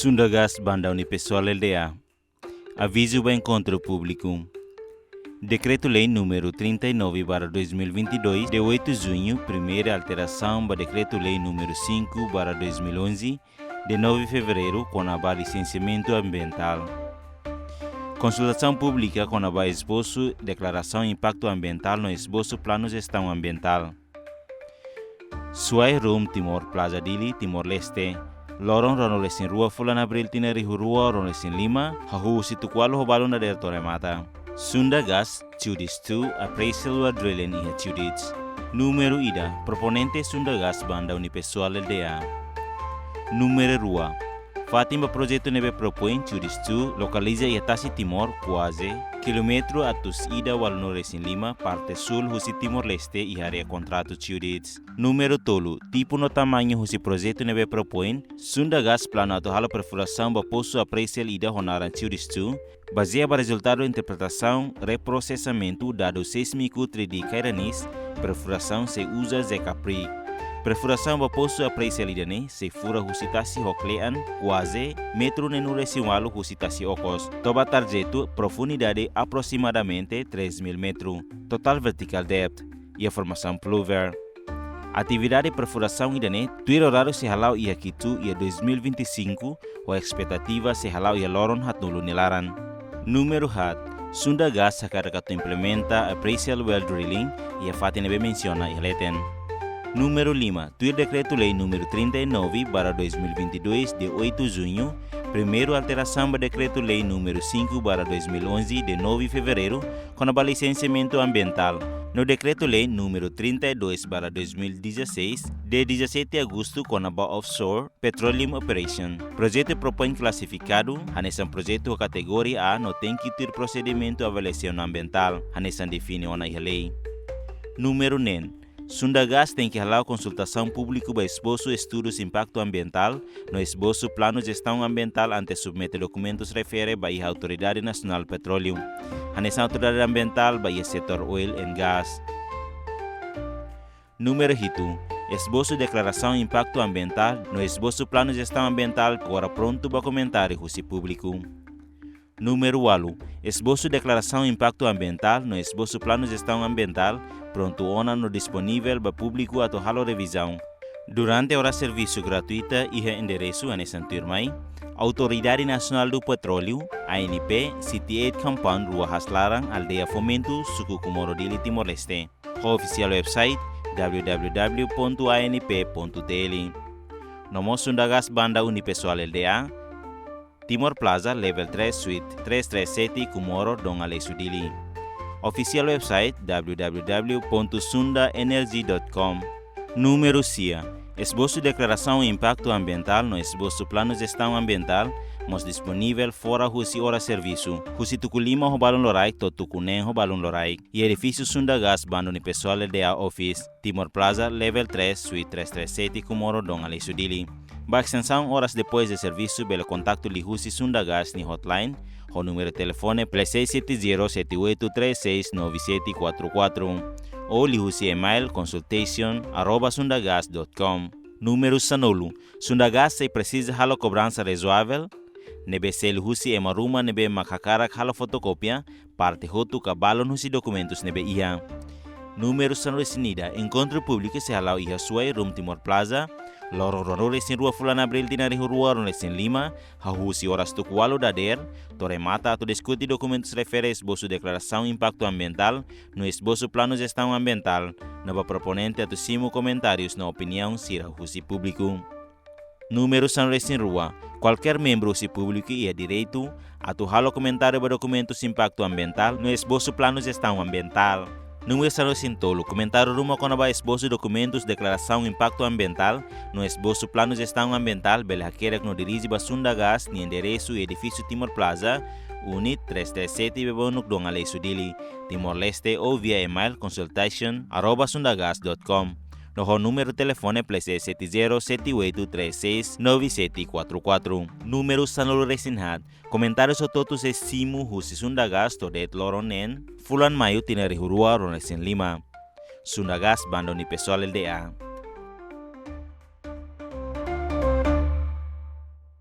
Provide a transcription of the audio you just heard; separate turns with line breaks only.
Sundagas Banda Unipessoal LDA. Aviso para encontro público. Decreto-Lei número 39/2022, de 8 de junho, primeira alteração para Decreto-Lei número 5/2011, de 9 de fevereiro, com a licenciamento ambiental. Consultação pública com a esboço declaração impacto ambiental no esboço plano gestão ambiental. Suai Rum Timor Plaza Dili, Timor-Leste. Loron Ronolesin Rua Fulan Abril Tineri Rua Ronolesin Lima, Hahu Situkualo Hobalon da Del Torremata. Sundagas, Chudis 2, Appraisal Drilling e Chudits. Número IDA, proponente Sundagas Banda Unipessoal LDA. Número Rua. Fátima projeto nebe propõe Chudis 2, localiza Iatasi Timor, quase, quilômetro atus ida wal Noresin Lima, parte sul Husi Timor-Leste e área contrato Chudits. Número tolo, tipo no tamanho Husi projeto nebe propõe, Sundagas plano atual perfuração ba poço appraisal ida honaran Chudis 2, baseado no resultado de interpretação, reprocessamento, dado sísmico 3D Cairanis, perfuração se usa Zecapri. Perfuração ba poço appraisal idane, se fura husitasi hoklean, quase, metro nenuresiwalu husitasi okos. Toba tarjeto, profundidade aproximadamente 3.000 metros. Total vertical depth, e a formação pluvial. Atividade de perfuração idane, tuir horário se halau ia Kitu ia 2025, ou expectativa se halau ia Loron hatnulu nilaran. Número hat, Sundagas sakarakato implementa appraisal well drilling e a fatinebe menciona e leten. Número 5. Tuir Decreto-Lei número 39/2022, de 8 de junho. Primeiro alteração para Decreto-Lei número 5/2011, de 9 de fevereiro, com a licenciamento ambiental. No Decreto-Lei número 32/2016, de 17 de agosto, com a Offshore Petroleum Operation. Projeto propõe classificado, nesse projeto categoria A, não tem que ter procedimento de avaliação ambiental, nesse define a lei. Número 9. Sundagas tem que halar consultação pública para esboço estudos de impacto ambiental, no esboço plano de gestão ambiental antes submeter documentos refere para a Autoridade Nacional de Petróleo. Nessa autoridade ambiental para o setor oil and gas. Número 8. Esboço declaração impacto ambiental, no esboço plano de gestão ambiental, agora pronto para comentário público. Número 8. Esboço declaração impacto ambiental, no esboço plano de gestão ambiental, pronto ona no disponível para público a toda revisão. Durante a hora serviço gratuita e endereço a nessa turma, Autoridade Nacional do Petróleo, ANP, 78 Compound, Rua Haslaran, Aldeia Fomento, Suku Comoro Dili, Timor-Leste. Oficial website www.anp.tl. Nomor Sundagas Banda Unipessoal LDA, Timor Plaza, Level 3, Suite 337, Comoro, Dong Ale Sudili. Oficial website www.sundaenergy.com. Número CIA. Esboço de declaração impacto ambiental no esboço plano de gestão ambiental, mas disponível fora Husi hora serviço. Husi Tukulima Hobalon Loraik, Totukunen Hobalon Loraik. E edifício Sundagas Banda Unipessoal LDA Office, Timor Plaza, Level 3, Suite 337, Comoro, Dong Ale Sudili. Ba extensão horas depois de serviço, pelo contato de Husi Sundagas ni hotline, o número de telefone +670-7836-9744 ou lihusi email consultation@sundagas.com. Número sanolo. Sundagas se precisa halo cobrança razoável. Nebe se lihusi emaruma nebe makakarak halo fotocópia, parte hotu kabalon husi documentos nebe iha. Número sanolo sinida. Encontro público se halau iha suai Rum Timor Plaza, Loro Ronolesin Rua Fulan Abril Tinari Rua Ronolesin Lima, Hahusi horas tukualo dader, Torremata a discutir documentos refere esboço declaração impacto ambiental, no esboço plano de gestão ambiental, nova proponente a simo comentários na opinião sira Husi público. Número Sanresin Rua. Qualquer membro Husi público e direito a halo comentário para documentos impacto ambiental, no esboço plano de gestão ambiental. Número Sanresin Tolo. Comentário ruma com a esboço documentos declaração impacto ambiental, no esboço plano de gestão ambiental, bela queira que no dirige para Sundagas, ni endereço e edifício Timor Plaza, Unit 337 Bebonuk Dong Ale Sudili, Timor-Leste ou via email consultation@sundagas.com. No número de telefone +70-7836-9744. Número Sanolo Resinhat. Comentários o totus esimo Husi Sundagas todet loronen. Fulan Mayo Tinari Rua Ronesin Lima. Sundagas Banda Unipessoal LDA.